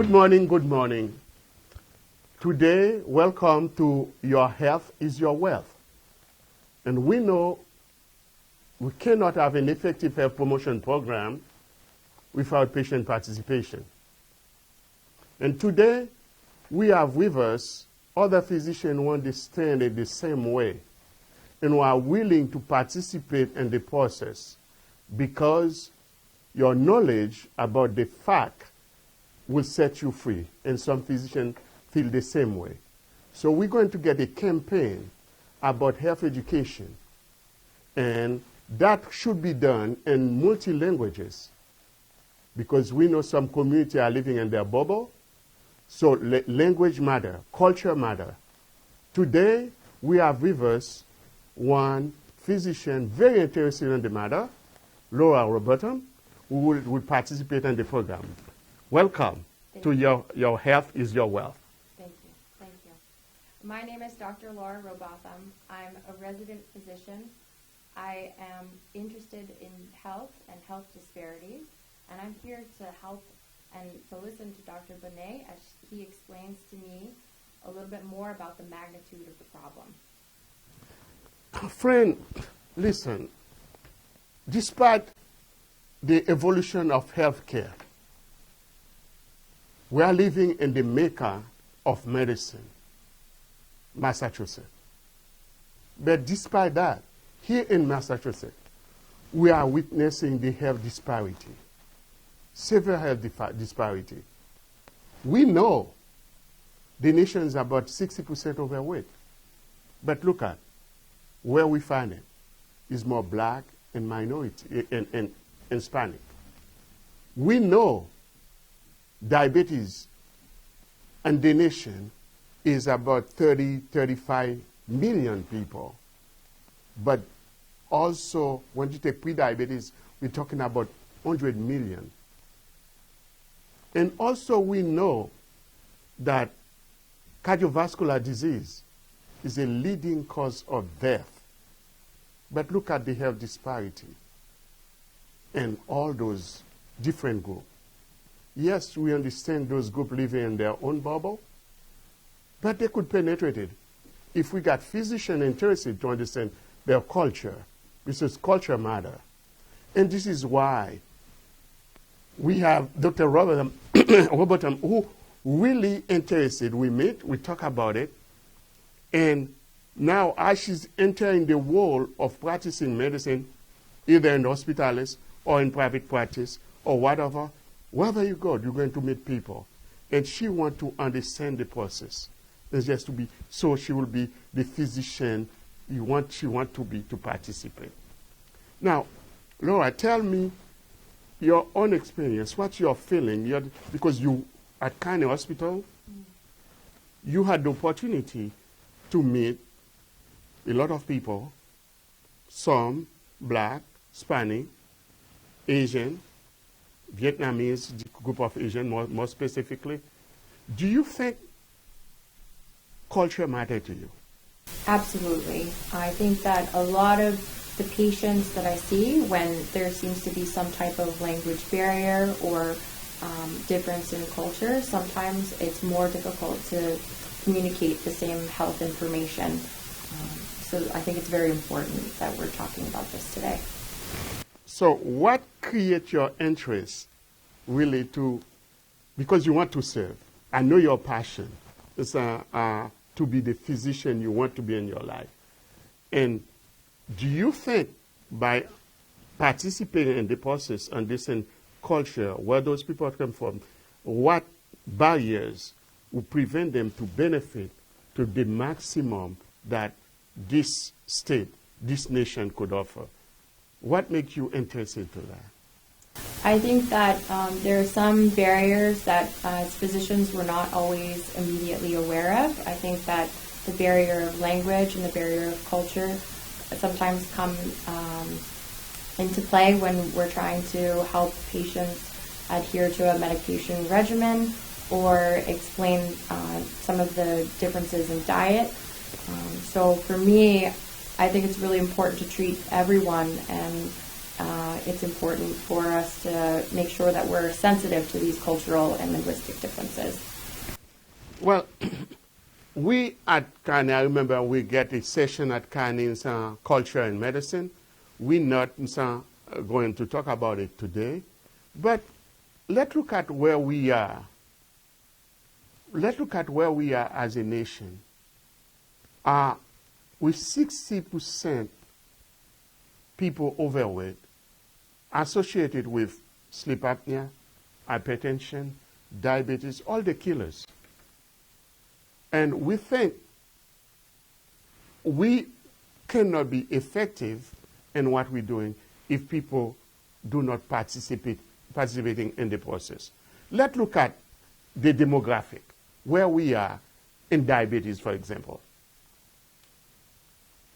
Good morning, good morning. Today, welcome to Your Health is Your Wealth. And we know we cannot have an effective health promotion program without patient participation. And today, we have with us other physicians who understand it the same way and who are willing to participate in the process because your knowledge about the fact will set you free. And some physicians feel the same way. So we're going to get a campaign about health education. And that should be done in multi-languages because we know some communities are living in their bubble. So language matter, culture matter. Today, we have with us one physician very interested in the matter, Robotham, who will participate in the program. Welcome to Your Health is Your Wealth. Thank you. Thank you. My name is Dr. Laura Robotham. I'm a resident physician. I am interested in health and health disparities, and I'm here to help and to listen to Dr. Bonnet as he explains to me a little bit more about the magnitude of the problem. Friend, listen. Despite the evolution of healthcare, we are living in the mecca of medicine, Massachusetts. But despite that, here in Massachusetts, we are witnessing the health disparity, severe health disparity. We know the nation is about 60% overweight. But look at where we find it is more black and minority and Hispanic. We know diabetes in the nation is about 35 million people. But also, when you take pre-diabetes, we're talking about 100 million. And also we know that cardiovascular disease is a leading cause of death. But look at the health disparity and all those different groups. Yes, we understand those groups living in their own bubble, but they could penetrate it. If we got physicians interested to understand their culture, because culture matter. And this is why we have Dr. Robotham, who really interested. We meet, we talk about it, and now as she's entering the world of practicing medicine, either in hospitals or in private practice or whatever, wherever you go, you're going to meet people. And she wants to understand the process. It's just to be, so she will be the physician she wants to be to participate. Now, Laura, tell me your own experience, what you're feeling, because you at Carney Hospital, you had the opportunity to meet a lot of people, some black, Hispanic, Asian, Vietnamese, the group of Asian more specifically. Do you think culture matters to you? Absolutely. I think that a lot of the patients that I see, when there seems to be some type of language barrier or difference in culture, sometimes it's more difficult to communicate the same health information. So I think it's very important that we're talking about this today. So what creates your interest really because you want to serve? I know your passion is to be the physician you want to be in your life. And do you think by participating in the process and this culture, where those people come from, what barriers will prevent them to benefit to the maximum that this state, this nation could offer? What makes you interested in that? I think that there are some barriers that as physicians we're not always immediately aware of. I think that the barrier of language and the barrier of culture sometimes come into play when we're trying to help patients adhere to a medication regimen or explain some of the differences in diet. So for me, I think it's really important to treat everyone and it's important for us to make sure that we're sensitive to these cultural and linguistic differences. Well, we at Carney, I remember we get a session at Carney's Culture and Medicine. We're not going to talk about it today, but let's look at where we are. Let's look at where we are as a nation. With 60% people overweight associated with sleep apnea, hypertension, diabetes, all the killers. And we think we cannot be effective in what we're doing if people do not participating in the process. Let's look at the demographic, where we are in diabetes, for example.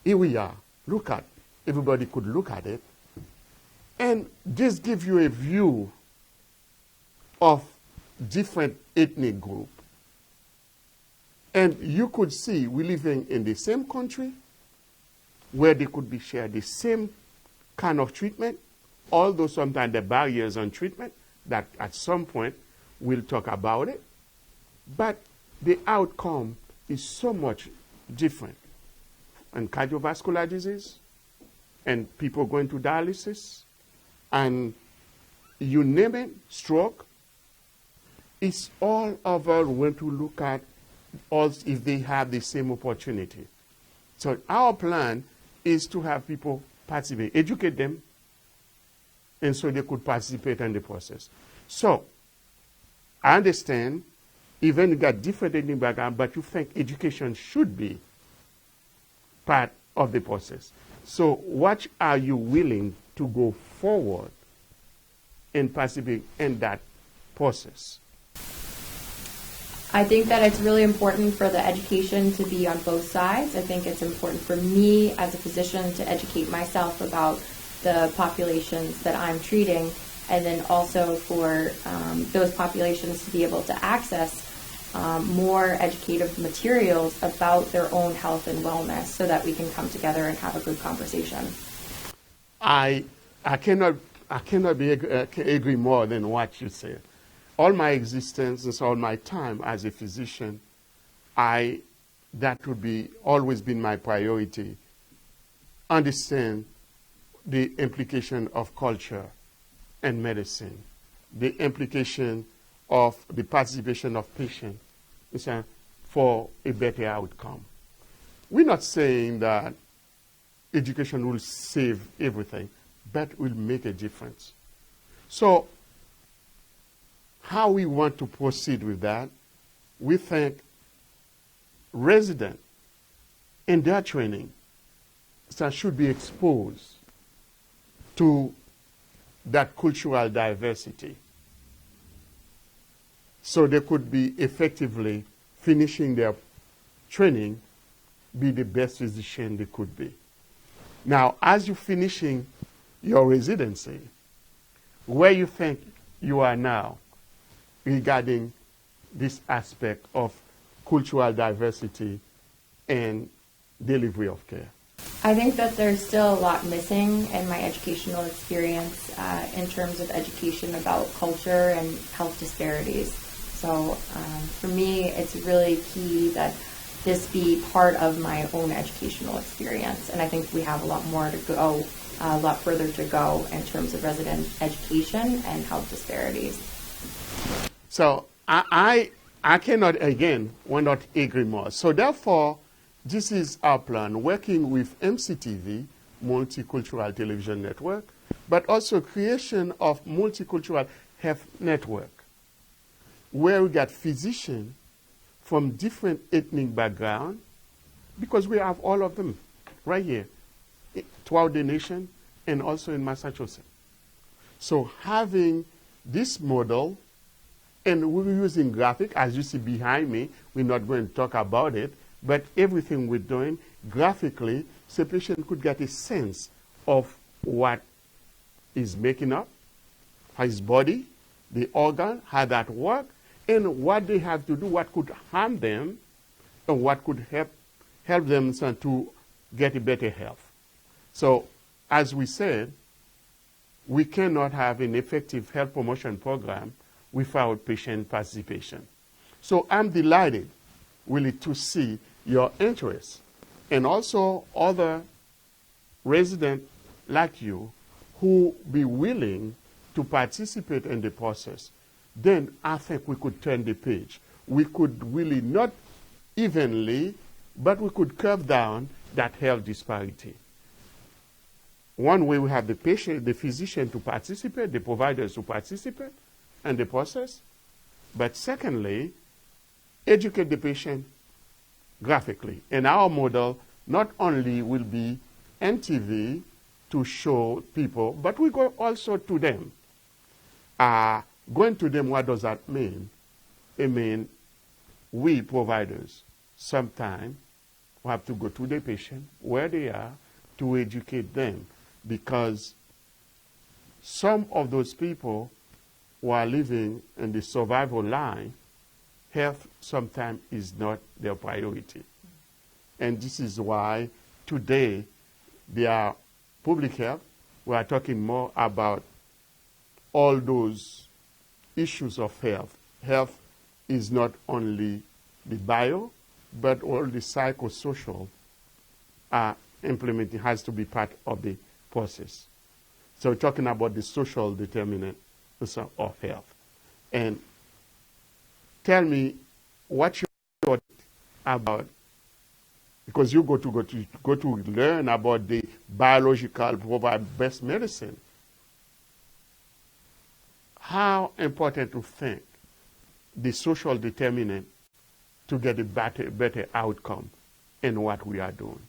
Here we are. Look at, everybody could look at it. And this gives you a view of different ethnic groups. And you could see we're living in the same country where they could be shared the same kind of treatment, although sometimes the barriers on treatment that at some point we'll talk about it. But the outcome is so much different. And cardiovascular disease, and people going to dialysis, and you name it, stroke. It's all over when to look at all if they have the same opportunity. So our plan is to have people participate, educate them, and so they could participate in the process. So I understand, even you got different ethnic background, but you think education should be part of the process. So what are you willing to go forward and participate in that process? I think that it's really important for the education to be on both sides. I think it's important for me as a physician to educate myself about the populations that I'm treating, and then also for those populations to be able to access more educative materials about their own health and wellness so that we can come together and have a good conversation. I cannot agree more than what you said. All my existence and all my time as a physician, that would be always been my priority. Understand the implication of culture and medicine, the implication of the participation of patients for a better outcome. We're not saying that education will save everything, but will make a difference. So how we want to proceed with that, we think residents in their training should be exposed to that cultural diversity, so they could be effectively finishing their training, be the best physician they could be. Now, as you're finishing your residency, where you think you are now regarding this aspect of cultural diversity and delivery of care? I think that there's still a lot missing in my educational experience in terms of education about culture and health disparities. So for me, it's really key that this be part of my own educational experience. And I think we have a lot more to go, a lot further to go in terms of resident education and health disparities. So I cannot, again, will not agree more. So therefore, this is our plan, working with MCTV, Multicultural Television Network, but also creation of Multicultural Health Network, where we got physicians from different ethnic backgrounds, because we have all of them right here throughout the nation and also in Massachusetts. So having this model, and we're using graphic, as you see behind me, we're not going to talk about it, but everything we're doing graphically, so patient could get a sense of what is making up his body, the organ, how that works, and what they have to do, what could harm them, and what could help them to get a better health. So, as we said, we cannot have an effective health promotion program without patient participation. So I'm delighted really to see your interest and also other residents like you who be willing to participate in the process. Then I think we could turn the page. We could really not evenly, but we could curve down that health disparity. One way we have the patient, the physician to participate, the providers to participate in the process. But secondly, educate the patient graphically. And our model not only will be MTV to show people, but we go also to them. Going to them, what does that mean? It means we providers sometimes have to go to the patient where they are to educate them, because some of those people who are living in the survival line, health sometimes is not their priority. And this is why today they are public health. We are talking more about all those issues of health. Health is not only the bio, but all the psychosocial implementing has to be part of the process. So we're talking about the social determinant of health. And tell me what you're about, because you go to learn about the biological provide best medicine. How important to think the social determinant to get a better outcome in what we are doing?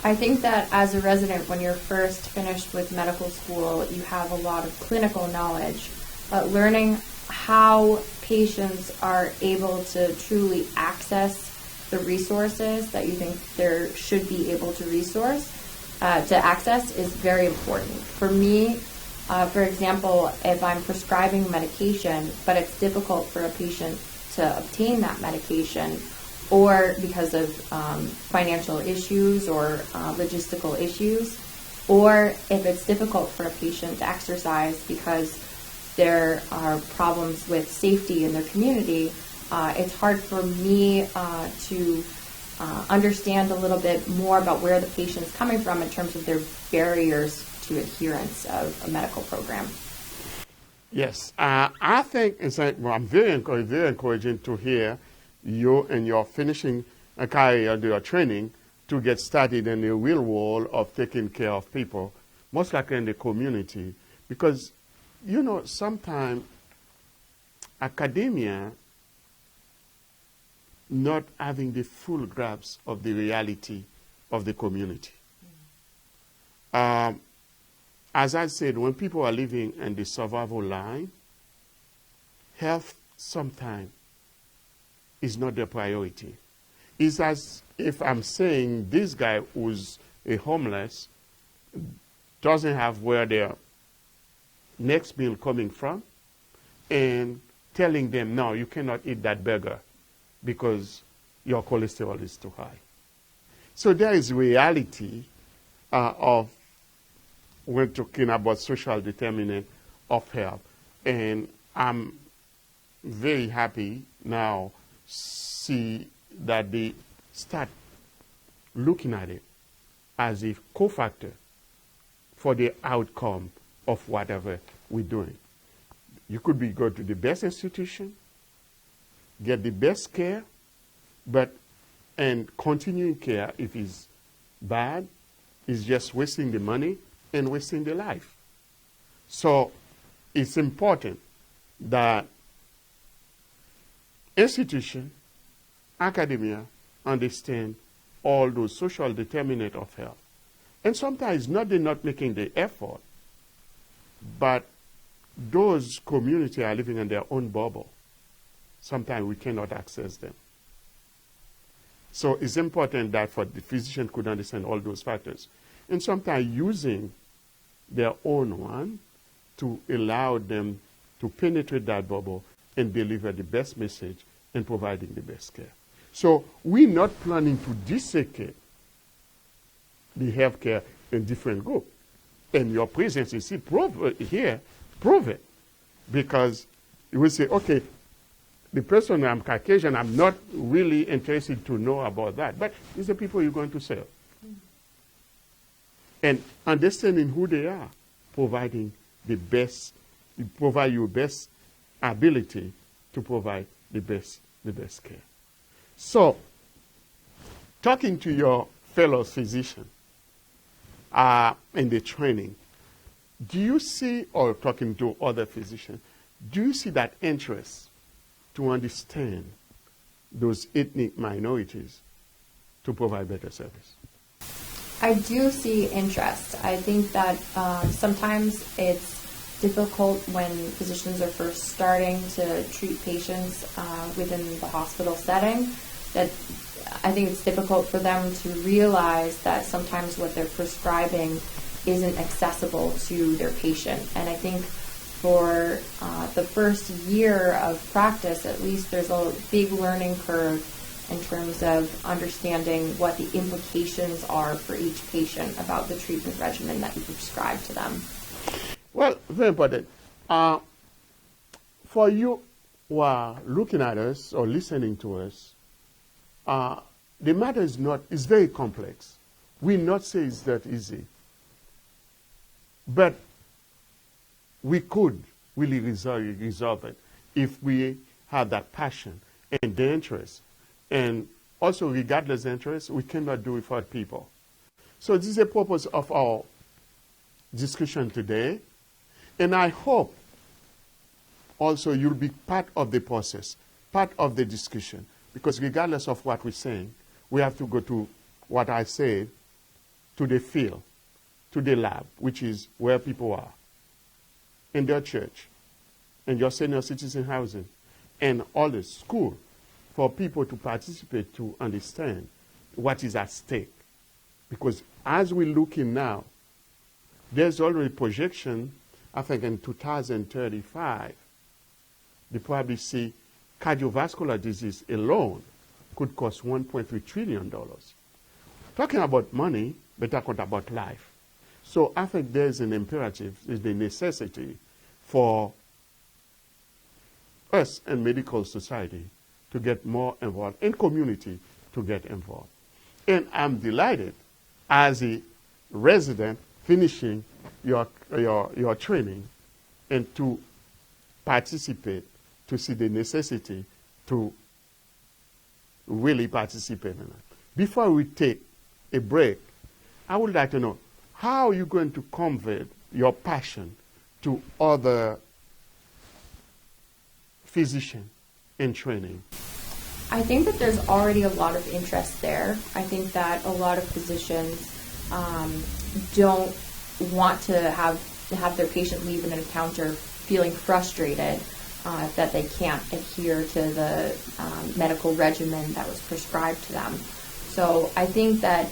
I think that as a resident, when you're first finished with medical school, you have a lot of clinical knowledge, but learning how patients are able to truly access the resources that you think there should be able to access is very important. For me, for example, if I'm prescribing medication, but it's difficult for a patient to obtain that medication, or because of financial issues or logistical issues, or if it's difficult for a patient to exercise because there are problems with safety in their community, it's hard for me to understand a little bit more about where the patient's coming from in terms of their barriers to adherence of a medical program. Yes, I think I'm very encouraging to hear you and your finishing a career, your training, to get started in the real world of taking care of people, most likely in the community. Because, you know, sometimes academia not having the full grasp of the reality of the community. As I said, when people are living in the survival line, health sometimes is not their priority. It's as if I'm saying this guy who's a homeless doesn't have where their next meal coming from, and telling them, no, you cannot eat that burger because your cholesterol is too high. So there is reality of when talking about social determinant of health. And I'm very happy now see that they start looking at it as a cofactor for the outcome of whatever we're doing. You could go to the best institution, get the best care, and continuing care, if it's bad, is just wasting the money and wasting the life. So it's important that institution, academia, understand all those social determinants of health. And sometimes they're not making the effort, but those communities are living in their own bubble. Sometimes we cannot access them. So it's important that for the physician could understand all those factors. And sometimes using their own one to allow them to penetrate that bubble and deliver the best message and providing the best care. So we're not planning to dissecate the healthcare in different groups. And your presence is here, prove it. Because you will say, okay, the person, I'm Caucasian, I'm not really interested to know about that. But it's the people you're going to serve. And understanding who they are, providing the best, provide your best ability to provide the best care. So, talking to your fellow physician in the training, do you see, or talking to other physicians, do you see that interest to understand those ethnic minorities to provide better service? I do see interest. I think that sometimes it's difficult when physicians are first starting to treat patients within the hospital setting, that I think it's difficult for them to realize that sometimes what they're prescribing isn't accessible to their patient. And I think for the first year of practice, at least, there's a big learning curve in terms of understanding what the implications are for each patient about the treatment regimen that you prescribe to them. Well, very important. For you who are looking at us or listening to us, the matter is very complex. We not say it's that easy. But we could really resolve it if we have that passion and the interest. And also, regardless of interest, we cannot do it for people. So this is the purpose of our discussion today. And I hope also you'll be part of the process, part of the discussion. Because regardless of what we're saying, we have to go to what I said, to the field, to the lab, which is where people are, in their church, in your senior citizen housing, and all the school, for people to participate, to understand what is at stake. Because as we're looking now, there's already projection, I think in 2035, they probably see cardiovascular disease alone could cost $1.3 trillion. Talking about money, but talking about life. So I think there's an imperative, there's the necessity for us and medical society to get more involved, and community to get involved. And I'm delighted as a resident finishing your training and to participate, to see the necessity to really participate in it. Before we take a break, I would like to know, how are you going to convey your passion to other physicians in training? I think that there's already a lot of interest there. I think that a lot of physicians don't want to have their patient leave an encounter feeling frustrated that they can't adhere to the medical regimen that was prescribed to them. So I think that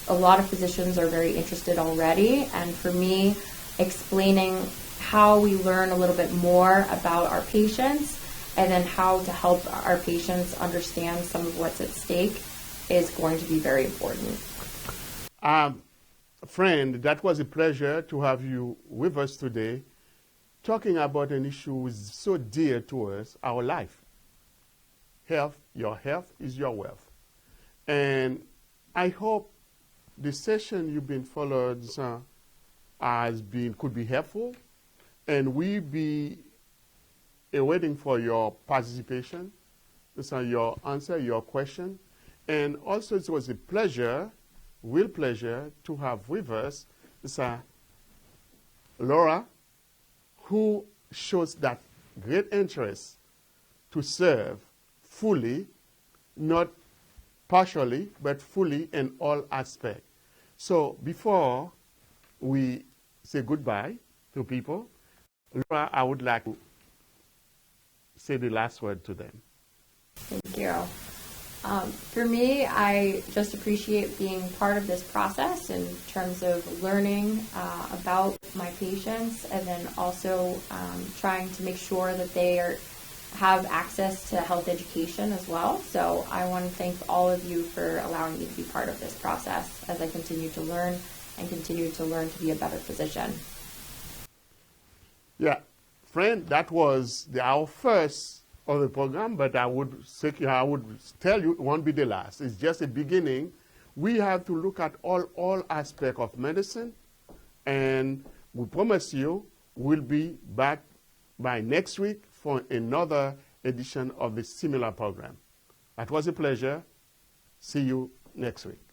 a lot of physicians are very interested already, and for me, explaining how we learn a little bit more about our patients and then how to help our patients understand some of what's at stake is going to be very important. Friend, that was a pleasure to have you with us today, talking about an issue which is so dear to us, our life. Health, your health is your wealth. And I hope the session you've been followed could be helpful, and we be waiting for your participation, your answer, your question. And also it was a pleasure, real pleasure, to have with us Laura, who shows that great interest to serve fully, not partially, but fully in all aspects. So before we say goodbye to people, Laura, I would like to say the last word to them. Thank you. For me, I just appreciate being part of this process in terms of learning about my patients, and then also trying to make sure that they have access to health education as well. So I want to thank all of you for allowing me to be part of this process as I continue to learn and continue to learn to be a better physician. Yeah, friend, that was our first of the program, but I would tell you it won't be the last. It's just a beginning. We have to look at all aspects of medicine, and we promise you we'll be back by next week for another edition of the similar program. That was a pleasure. See you next week.